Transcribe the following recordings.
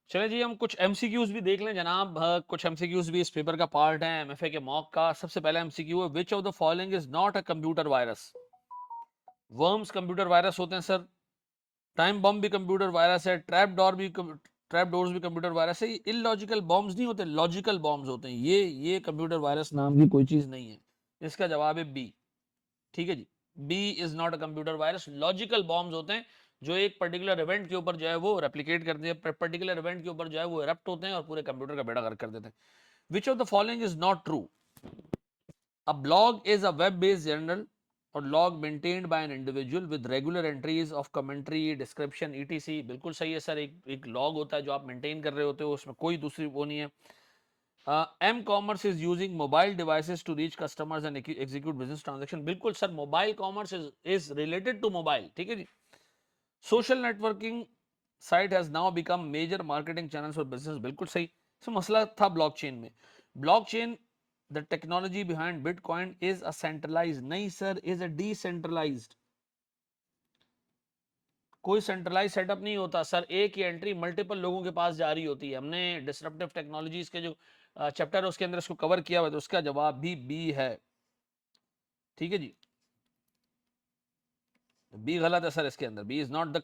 चले जी हम कुछ एमसीक्यूज भी देख लें जनाब। कुछ एमसीक्यूज भी इस पेपर का पार्ट है, एमएफए के मॉक का। सबसे पहला एमसीक्यू है, which of the following is not a computer virus. Worms computer virus होते हैं सर, टाइम बम भी कंप्यूटर वायरस है, ट्रैप डोर्स भी कंप्यूटर वायरस है। इलॉजिकल बॉम्ब्स नहीं होते, लॉजिकल बॉम्ब्स होते हैं। ये कंप्यूटर वायरस नाम की कोई चीज नहीं है। इसका जवाब है बी। ठीक है जी, B is not a computer virus. Logical bombs होते हैं जो एक पर्टिकुलर इवेंट के ऊपर जो है वो रेप्लिकेट करते हैं, पर्टिकुलर इवेंट के ऊपर जो है वो इरप्ट होते हैं और पूरे कंप्यूटर का बेड़ा गर्क कर देते हैं। Which of the following is not true. A blog is a web-based journal or log maintained by an individual with regular entries of commentary, description, etc. बिल्कुल सही है सर। एक लॉग होता है जो आप मेंटेन कर रहे होते हो, उसमें कोई दूसरी वो नहीं है। M commerce is using mobile devices to reach customers and execute business transaction. बिल्कुल sir, mobile commerce is related to mobile. ठीक है जी। Social networking site has now become major marketing channel for business. बिल्कुल सही। तो मसला था blockchain में। Blockchain the technology behind bitcoin is a centralised, नहीं सर, इज अ डिसेंट्रलाइज्ड। कोई सेंट्रलाइज सेटअप नहीं होता सर, एक ही एंट्री मल्टीपल लोगों के पास जा रही होती है। हमने डिसरप्टिव टेक्नोलॉजीज के जो चैप्टर है उसके अंदर इसको कवर किया हुआ है, तो उसका जवाब भी बी है। ठीक है जी, बी गलत है सर। इसके अंदर बी इज नॉट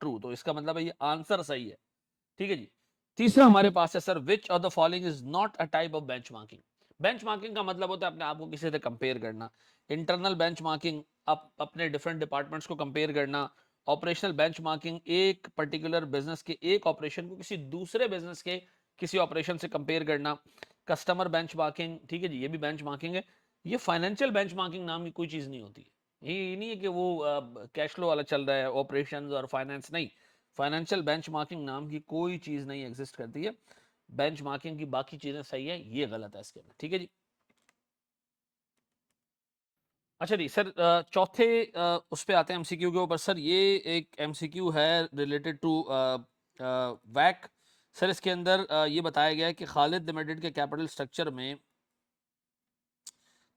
ट्रू, तो इसका मतलब है ये आंसर सही है। ठीक है जी। तीसरा हमारे पास है sir, which of the following is not a type of benchmarking. Benchmarking का मतलब होता है अपने आप को किसी से कंपेयर करना। इंटरनल बेंचमार्किंग, आप अपने डिफरेंट डिपार्टमेंट्स को कंपेयर करना। ऑपरेशनल बेंचमार्किंग, एक पर्टिकुलर बिजनेस के एक ऑपरेशन को किसी दूसरे बिजनेस के किसी ऑपरेशन से कंपेयर करना। कस्टमर बेंचमार्किंग, ठीक है जी, ये भी बेंचमार्किंग है। ये फाइनेंशियल बेंचमार्किंग नाम की कोई चीज नहीं होती है। ये नहीं है कि वो कैश फ्लो वाला चल रहा है, ऑपरेशंस और फाइनेंस नहीं। फाइनेंशियल बेंचमार्किंग नाम की कोई चीज नहीं एग्जिस्ट करती है। बेंचमार्किंग की बाकी चीजें सही है, ये गलत है इसके अंदर। ठीक है जी। अच्छा जी सर, चौथे उस पे आते हैं एमसीक्यू के ऊपर। सर ये एक एमसीक्यू है रिलेटेड टू वैक। सर इसके अंदर ये बताया गया है कि खालिद लिमिटेड के कैपिटल स्ट्रक्चर में,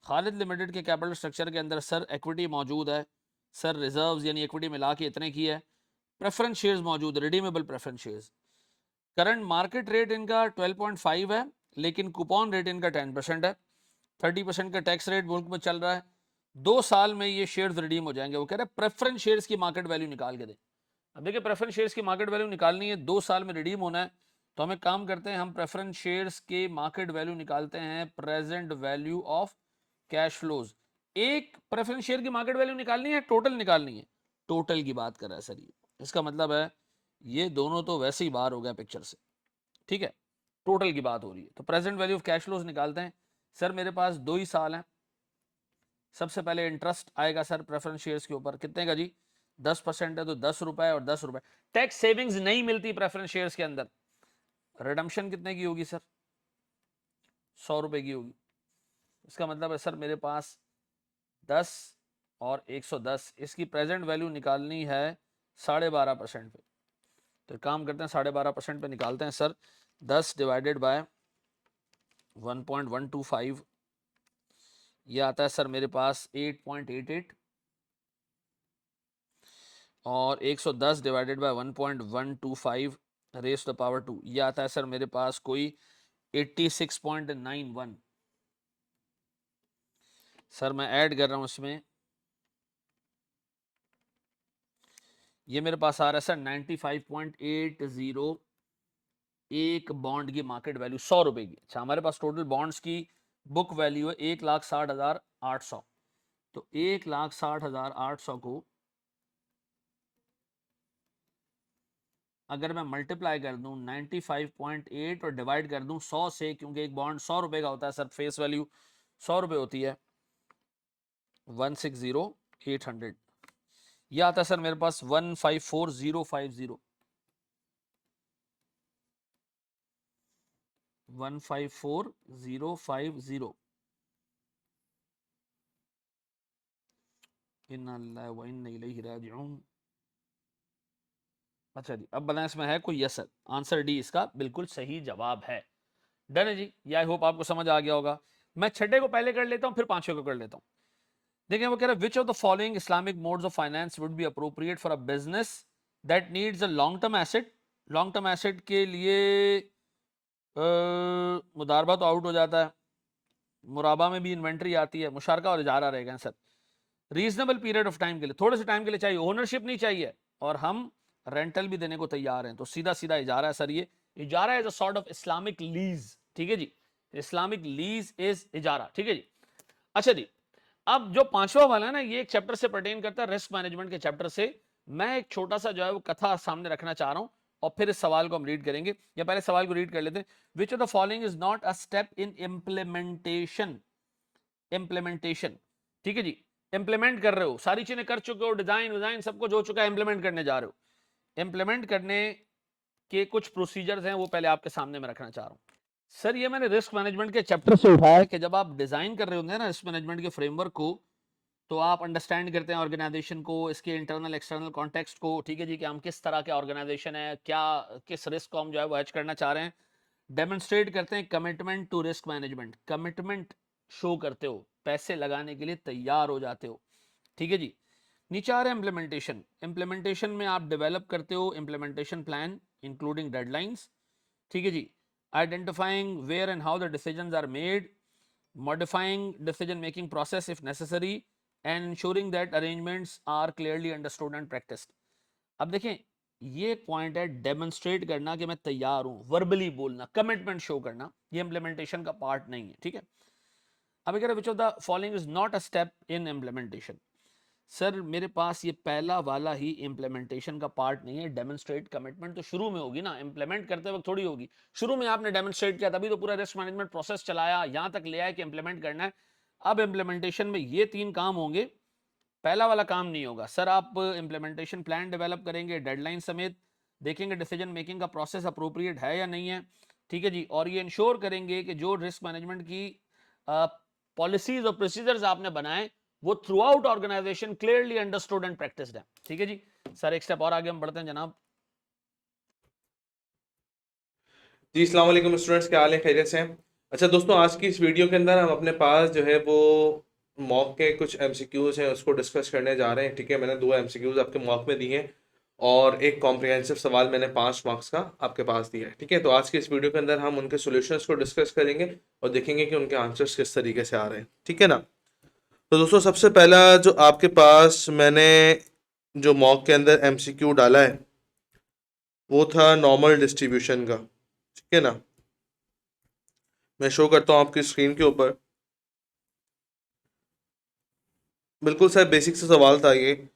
खालिद लिमिटेड के कैपिटल स्ट्रक्चर के अंदर सर इक्विटी मौजूद है। सर रिजर्व्स यानी इक्विटी मिला के इतने की है। प्रेफरेंस शेयर्स मौजूद है, redeemable preference shares. Current market rate इनका 12.5 है, लेकिन कूपन रेट इनका 10% है। 30% का टैक्स रेट मुल्क में चल रहा है। 2 साल में ये शेयर्स रिडीम हो जाएंगे। वो कह रहे हैं प्रेफरेंस शेयर्स की मार्केट वैल्यू निकाल के दें। अब देखिए, प्रेफरेंस शेयर्स की मार्केट वैल्यू निकालनी है, 2 साल में रिडीम होना है। तो हम एक काम करते हैं, हम प्रेफरेंस शेयर्स के मार्केट वैल्यू निकालते हैं present value of cash flows. एक प्रेफरेंस शेयर की मार्केट वैल्यू निकालनी है, टोटल निकालनी है। टोटल की बात कर रहा है सर ये। इसका मतलब है ये दोनों तो वैसे ही बाहर हो गया पिक्चर से। ठीक है, टोटल की बात हो रही है। तो present value of cash flows निकालते हैं। सर मेरे पास 2 ही साल हैं। सबसे पहले इंटरेस्ट आएगा सर प्रेफरेंस शेयर्स के ऊपर, कितने का जी? 10% है तो 10 रुपए और 10 रुपए। टैक्स सेविंग्स नहीं मिलती प्रेफरेंस शेयर्स के अंदर। रिडम्पशन कितने की होगी सर? 100 रुपए की होगी। इसका मतलब है सर मेरे पास 10 और 110, इसकी प्रेजेंट वैल्यू निकालनी है 12.5% पे। तो काम करते हैं 12.5% पे निकालते हैं सर। 10 डिवाइडेड बाय 1.125, ये आता है सर मेरे पास 8.88। और 110 divided by 1.125 raise to the power 2, ये आता है सर मेरे पास कोई 86.91। सर मैं ऐड कर रहा हूं इसमें, ये मेरे पास आ रहा है सर 95.80। एक बॉन्ड की मार्केट वैल्यू 100 रुपए की। अच्छा, हमारे पास टोटल बॉन्ड्स की बुक वैल्यू है 1,60,800। तो 1,60,800 को अगर मैं मल्टीप्लाई कर दूं 95.8 और डिवाइड कर दूं 100 से, क्योंकि एक बॉन्ड 100 रुपए का होता है सर, फेस वैल्यू 100 रुपए होती है, 160,800। यह आता है सर मेरे पास 154,050। 154,050। इन्ना लिल्लाहि व इन्ना इलैहि राजिऊन। अच्छा जी, अब बैलेंस में है कोई? यस सर, आंसर डी इसका बिल्कुल सही जवाब है। डन है जी, ये आई होप आपको समझ आ गया होगा। मैं छठे को पहले कर लेता हूं, फिर पांचवे को कर लेता हूं। देखिए वो कह रहा है, which of the following Islamic modes of finance would be appropriate for a business that needs a long term asset long term asset के लिए मुदारबा तो आउट हो जाता है, मुराबा में भी इन्वेंट्री आती है, मुशारका और इजारा रहेगा sir. Reasonable period of time के लिए, थोड़े से टाइम के लिए चाहिए, ओनरशिप नहीं चाहिए और हम रेंटल भी देने को तैयार हैं, तो सीधा सीधा इजारा है सर। ये इजारा is a sort of Islamic lease, ठीक है जी, इस्लामिक लीज इज इजारा, ठीक है जी। अच्छा जी, अब जो पांचवा वाला है ना, ये एक चैप्टर से पर्टेन करता है, रिस्क मैनेजमेंट के चैप्टर से। मैं एक छोटा सा जो है वो कथा सामने रखना चाह रहा हूं और फिर इस सवाल को हम रीड करेंगे, या पहले सवाल को रीड कर लेते हैं। Which of the following is not a step in implementation, implementation, ठीक है जी, इंप्लीमेंट कर रहे हो, सारी चीजें कर चुके हो, डिजाइन डिजाइन सब कुछ हो चुका है, इंप्लीमेंट करने जा रहे हो। इंप्लीमेंट करने के कुछ प्रोसीजर्स हैं, वो पहले आपके सामने मैं रखना चाह रहा हूं सर। ये मैंने रिस्क मैनेजमेंट के चैप्टर से उठाया है कि जब आप डिजाइन कर रहे होंगे ना रिस्क मैनेजमेंट के फ्रेमवर्क को, तो आप अंडरस्टैंड करते हैं ऑर्गेनाइजेशन को, इसके इंटरनल एक्सटर्नल कॉन्टेक्स्ट को, ठीक है जी, कि हम किस तरह के ऑर्गेनाइजेशन है, क्या किस रिस्क को हम जो है वो एच करना चाह रहे हैं। डेमोन्स्ट्रेट करते हैं commitment to risk management, commitment show करते हो, पैसे लगाने के लिए तैयार हो जाते हो, ठीक है जी। नीचे आ रहा है इम्प्लीमेंटेशन, इम्प्लीमेंटेशन में आप डेवलप करते हो इम्प्लीमेंटेशन प्लान इंक्लूडिंग डेडलाइंस, ठीक है जी। Identifying where and how the decisions are made, modifying decision making process if necessary, and ensuring that arrangements are clearly understood and practised. अब देखें, ये एक पॉइंट है, डेमोन्स्ट्रेट करना कि मैं तैयार हूं, वर्बली बोलना, कमिटमेंट शो करना, ये इंप्लीमेंटेशन का पार्ट नहीं है, ठीक है। अब अगर which of the following is not a step in implementation, sir मेरे पास ये पहला वाला ही इंप्लीमेंटेशन का पार्ट नहीं है। डेमोन्स्ट्रेट कमिटमेंट तो शुरू में होगी ना, इंप्लीमेंट करते वक्त थोड़ी होगी, शुरू में आपने डेमोन्स्ट्रेट किया तभी तो पूरा रिस्क मैनेजमेंट प्रोसेस चलाया, यहां तक ले आया कि इंप्लीमेंट करना है। अब इंप्लीमेंटेशन में ये तीन काम होंगे, पहला वाला काम नहीं होगा सर। आप इंप्लीमेंटेशन प्लान डेवलप करेंगे डेडलाइन समेत, देखेंगे डिसीजन मेकिंग का प्रोसेस अप्रोप्रिएट है या नहीं है, ठीक है जी, और ये इंश्योर करेंगे कि जो रिस्क मैनेजमेंट की पॉलिसीज और प्रोसीजर्स आपने बनाए वो throughout organisation clearly understood and practised है, ठीक है जी। सर एक स्टेप और आगे हम बढ़ते हैं जनाब। जी अस्सलाम वालेकुम स्टूडेंट्स, क्या हाल है, खैरियत से हैं? अच्छा दोस्तों, आज की इस वीडियो के अंदर हम अपने पास जो है वो मॉक के कुछ एमसीक्यूज़ हैं उसको डिस्कस करने जा रहे हैं, ठीक है। मैंने 2 एमसीक्यूज़ आपके मॉक में दिए हैं और एक कॉम्प्रिहेंसिव सवाल मैंने 5 मार्क्स का आपके पास दिया है, ठीक है। तो आज की इस वीडियो के अंदर हम उनके सॉल्यूशंस को डिस्कस करेंगे और देखेंगे कि उनके आंसर्स किस तरीके से आ रहे हैं, ठीक है ना। तो दोस्तों, सबसे पहला जो आपके पास मैंने जो मॉक के अंदर एमसीक्यू डाला है वो था नॉर्मल डिस्ट्रीब्यूशन का, ठीक है ना। मैं शो करता हूँ आपकी स्क्रीन के ऊपर। बिल्कुल सर बेसिक से सवाल था ये,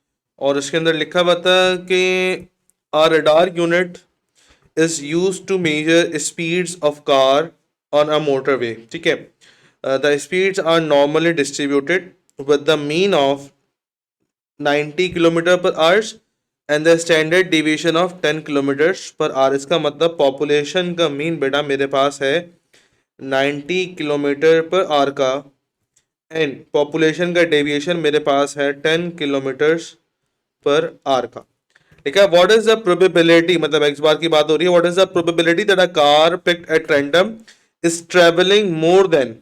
और इसके अंदर लिखा हुआ था कि a radar unit is use to measure speeds of car on a motorway, ठीक है। The speeds are normally distributed with the mean of 90 kilometre per hours and the standard division of 10 kilometres per hour. इसका मतलब population का mean बेटा मेरे पास है 90 kilometre per hour का, and population का डेविएशन मेरे पास है 10 किलोमीटर्स पर आवर का, ठीक है। व्हाट इज द प्रोबेबिलिटी, मतलब एक्स बार की बात हो रही है, what is the probability that a car picked at random is travelling more than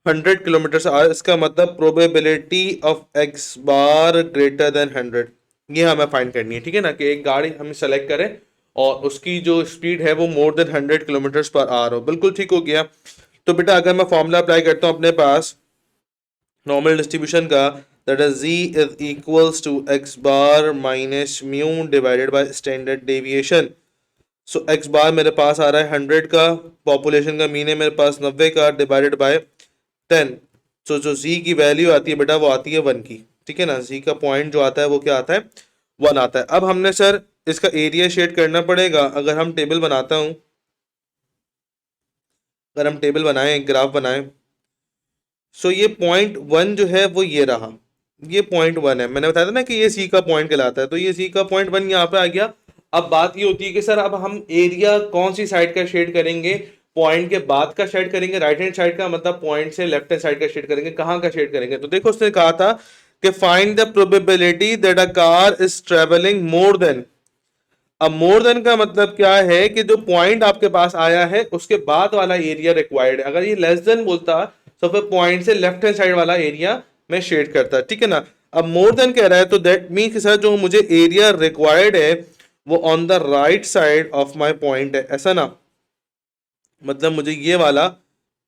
100 kilometre our. इसका मतलब probability of x bar greater than 100, ये हमें फाइंड करनी है, ठीक है ना। कि एक गाड़ी हम सेलेक्ट करें और उसकी जो स्पीड है वो more than 100 kilometre per hour हो। बिल्कुल ठीक हो गया। तो बेटा अगर मैं फॉर्मूला अप्लाई करता हूँ अपने पास नॉर्मल डिस्ट्रीब्यूशन का, that is z is equals to x bar minus mu divided by standard deviation. So x bar मेरे पास आ रहा है 100 का, पॉपुलेशन का मीन है मेरे पास 90 का, डिवाइडेड बाय 10। सो जो z की वैल्यू आती है बेटा वो आती है 1 की, ठीक है ना। z का पॉइंट जो आता है वो क्या आता है, 1 आता है। अब हमने सर इसका एरिया शेड करना पड़ेगा। अगर हम टेबल बनाता हूँ, अगर हम टेबल बनाएं, ग्राफ बनाएं, सो ये पॉइंट 1 जो है वो ये रहा, ये पॉइंट 1 है। मैंने बताया था ना कि ये सी का पॉइंट कहलाता है, तो ये सी का पॉइंट 1 यहाँ पे आ गया। अब बात ये होती है कि सर अब हम एरिया कौन सी साइड का शेड करेंगे, पॉइंट के बाद का शेड करेंगे, राइट हैंड साइड का, मतलब पॉइंट से लेफ्ट हैंड साइड का शेड करेंगे, कहाँ का शेड करेंगे। तो देखो उसने कहा था कि find the probability that a car is travelling more than. अब मोर देन का मतलब क्या है कि जो पॉइंट आपके पास आया है उसके बाद वाला एरिया रिक्वायर्ड है। अगर ये लेस देन बोलता तो फिर पॉइंट से लेफ्ट हैंड साइड वाला एरिया में शेड करता, ठीक है ना। अब मोर देन कह रहा है तो दैट मीन कि सर जो मुझे एरिया रिक्वायर्ड है वो on the right side of my point है, ऐसा ना, मतलब मुझे ये वाला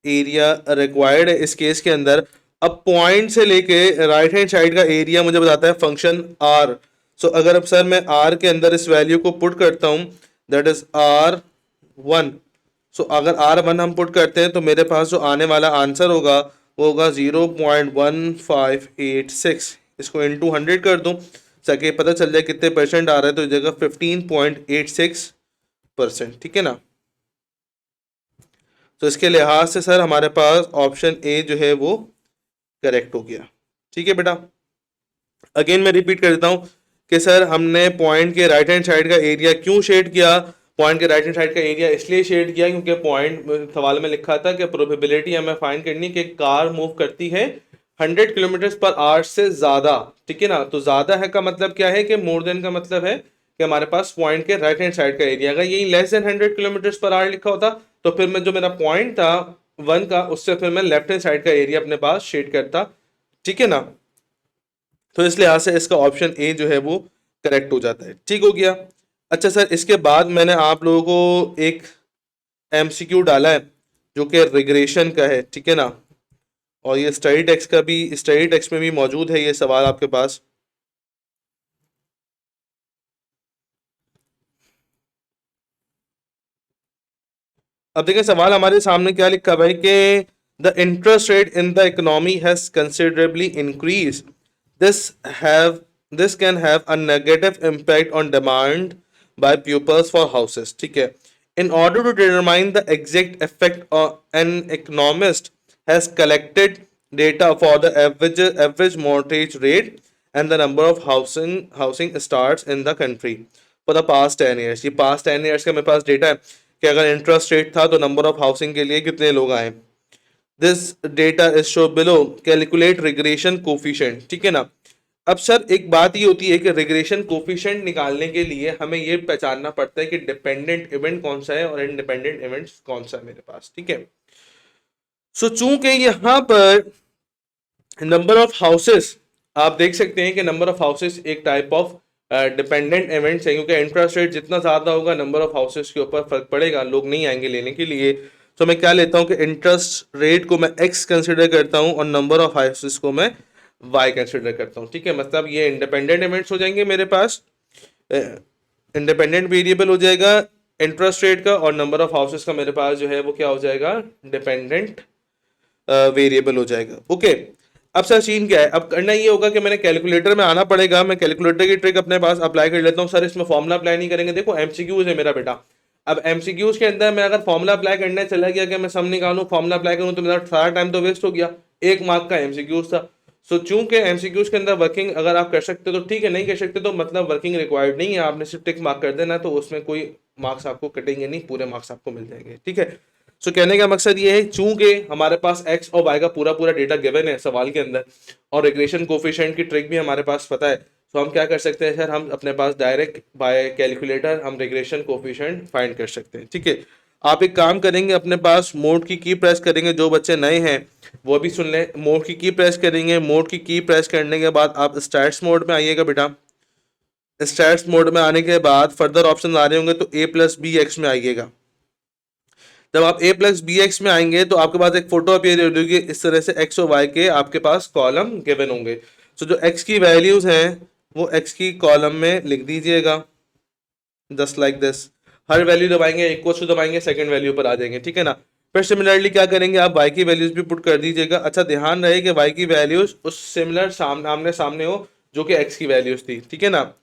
एरिया रिक्वायर्ड है इस केस के अंदर। अब पॉइंट से लेके राइट हैंड साइड का एरिया मुझे बताता है फंक्शन आर। सो अगर अब सर मैं आर के अंदर इस वैल्यू को पुट करता हूं, दैट इज आर वन। सो अगर आर वन हम पुट करते हैं तो मेरे पास जो आने वाला आंसर होगा वो होगा 0.1586। इसको इंटू 100 कर दूं ताकि पता चल जाए कितने परसेंट आ रहा है, तो जगह 15.86%। ठीक है ना। तो इसके लिहाज से सर हमारे पास ऑप्शन ए जो है वो करेक्ट हो गया। ठीक है बेटा, अगेन मैं रिपीट कर देता हूं कि सर हमने पॉइंट के राइट हैंड साइड का एरिया क्यों शेड किया। पॉइंट के राइट हैंड साइड का एरिया इसलिए शेड किया क्योंकि पॉइंट सवाल में लिखा था कि प्रोबेबिलिटी हमें फाइंड करनी कि कार मूव करती है 100 किलोमीटर पर आवर से ज्यादा। ठीक है ना, तो ज्यादा है का मतलब क्या है कि मोर देन का मतलब है कि हमारे पास पॉइंट के राइट हैंड साइड का एरिया, अगर यही less than 100 kilometre per hour लिखा होता तो फिर मैं जो मेरा पॉइंट था वन का, उससे फिर मैं लेफ्ट हैंड साइड का एरिया अपने पास शेड करता। ठीक है ना, तो इस लिहाज से इसका ऑप्शन ए जो है वो करेक्ट हो जाता है। ठीक हो गया। अच्छा सर, इसके बाद मैंने आप लोगों को एक एमसीक्यू डाला है जो कि रिग्रेशन का है। ठीक है ना, और ये स्टडी टेक्स्ट का भी, स्टडी टेक्स्ट में भी मौजूद है ये सवाल आपके पास। अब देखें सवाल हमारे सामने क्या लिखा भाई कि the interest rate in the economy has considerably increase, this have this can have a negative impact on demand by pupils for houses. ठीक है, in order to determine the exact effect an economist has collected data for the average mortgage rate and the number of housing starts in the country for the past 10 years। ये past 10 years का मेरे पास data है कि अगर interest rate था तो number of housing के लिए कितने लोग आए। This data is show below, calculate regression coefficient. ठीक है ना, अब सर एक बात ये होती है कि रिग्रेशन कोफिशिएंट निकालने के लिए हमें ये पहचानना पड़ता है कि डिपेंडेंट इवेंट कौन सा है और इंडिपेंडेंट इवेंट कौन सा है मेरे पास। ठीक है, सो चूंकि यहां पर नंबर ऑफ हाउसेस, आप देख सकते हैं कि नंबर ऑफ हाउसेस एक टाइप ऑफ डिपेंडेंट इवेंट्स है, क्योंकि इंटरेस्ट रेट जितना ज़्यादा होगा नंबर ऑफ हाउसेस के ऊपर फर्क पड़ेगा, लोग नहीं आएंगे लेने के लिए। तो मैं क्या लेता हूं कि इंटरेस्ट रेट को मैं एक्स कंसिडर करता हूं और नंबर ऑफ हाउसेस को मैं वाई कंसिडर करता हूं। ठीक है, मतलब ये इंडिपेंडेंट इवेंट्स हो जाएंगे मेरे पास, इंडिपेंडेंट वेरिएबल हो जाएगा इंटरेस्ट रेट का, और नंबर ऑफ हाउसेस का मेरे पास जो है वो क्या हो जाएगा, डिपेंडेंट वेरिएबल हो जाएगा। ओके, अब सर सीन क्या है, अब करना ये होगा कि मैंने कैलकुलेटर में आना पड़ेगा। मैं कैलकुलेटर की ट्रिक अपने पास अप्लाई कर लेता हूँ। सर इसमें फॉर्मुला अप्लाई नहीं करेंगे, देखो एमसीक्यूज है मेरा बेटा। अब एमसीक्यूज के अंदर मैं अगर फॉर्मुला अप्लाई करने चला गया कि मैं सम निकालूं, फॉर्मुला अप्लाई करूं, तो मेरा सारा टाइम तो वेस्ट हो गया। 1 मार्क का एमसीक्यूज था। सो चूंकि एमसीक्यूज के अंदर वर्किंग अगर आप कर सकते तो ठीक है, नहीं कर सकते तो मतलब वर्किंग रिक्वायर्ड नहीं है, आपने सिर्फ टिक मार्क कर देना, तो उसमें कोई मार्क्स आपको कटेंगे नहीं, पूरे मार्क्स आपको मिल जाएंगे। ठीक है, सो कहने का मकसद ये है चूंकि हमारे पास एक्स और वाई का पूरा पूरा डेटा गिवन है सवाल के अंदर, और रिग्रेशन कोफिशिएंट की ट्रिक भी हमारे पास पता है, तो हम क्या कर सकते हैं सर, हम अपने पास डायरेक्ट बाय कैलकुलेटर हम रिग्रेशन कोफिशिएंट फाइंड कर सकते हैं। ठीक है, आप एक काम करेंगे, अपने पास मोड की प्रेस करेंगे, जो बच्चे नए हैं वो भी सुन लें, मोड की प्रेस करेंगे। मोड की प्रेस करने के बाद आप स्टैट्स मोड में आइएगा बेटा। स्टैट्स मोड में आने के बाद फर्दर ऑप्शन आ रहे होंगे तो ए प्लस बी एक्स में आइएगा। जब आप a प्लस बी एक्स में आएंगे तो आपके पास एक फोटो अपीयर होगी, इस तरह से x और y के आपके पास कॉलम गिवन होंगे। तो जो x की वैल्यूज हैं वो x की कॉलम में लिख दीजिएगा, just like this. Her value दबाएंगे, इक्वल टू दबाएंगे, सेकंड वैल्यू पर आ जाएंगे। ठीक है ना, फिर सिमिलरली क्या करेंगे, आप y की वैल्यूज भी पुट कर दीजिएगा। अच्छा ध्यान रहे कि y की वैल्यूज उस सिमिलर आमने सामने हो जो कि x की वैल्यूज थी। ठीक है ना,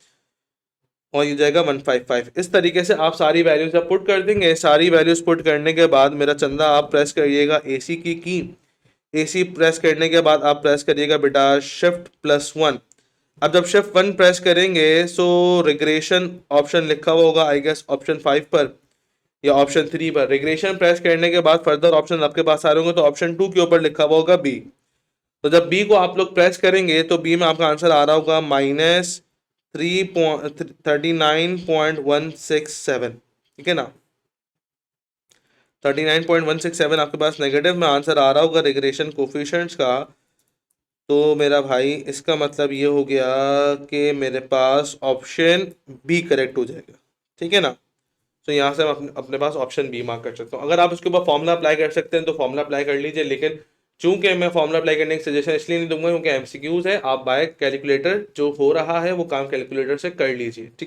और ये जाएगा 155। इस तरीके से आप सारी वैल्यूज आप पुट कर देंगे। सारी वैल्यूज पुट करने के बाद मेरा चंदा आप प्रेस करिएगा एसी की। एसी प्रेस करने के बाद आप प्रेस करिएगा बेटा Shift+1। अब जब Shift+1 प्रेस करेंगे सो रिग्रेशन ऑप्शन लिखा हुआ होगा आई गेस ऑप्शन 5 पर या ऑप्शन 3 पर। रिग्रेशन प्रेस करने के बाद फर्दर ऑप्शन आपके पास आ रहे होंगे, तो ऑप्शन 2 के ऊपर लिखा हुआ होगा बी। तो जब बी को आप लोग प्रेस करेंगे तो बी में आपका आंसर आ रहा होगा -39.167। ठीक है ना, 39.167 आपके पास नेगेटिव में आंसर आ रहा होगा रिग्रेशन कोफिशिएंट्स का। तो मेरा भाई इसका मतलब ये हो गया कि मेरे पास ऑप्शन बी करेक्ट हो जाएगा। ठीक है ना। तो यहाँ से हम अपने पास ऑप्शन बी मार्क कर सकते हो। अगर आप उसके ऊपर फॉर्मूला अप्लाई कर सकते हैं तो फॉर्मूला अप्लाई कर लीजिए, लेकिन चूंकि मैं फॉर्मूला अप्लाई करने की सजेशन इसलिए नहीं दूंगा क्योंकि एमसीक्यूज है, आप बाय कैलकुलेटर जो हो रहा है वो काम कैलकुलेटर से कर लीजिए, ठीक।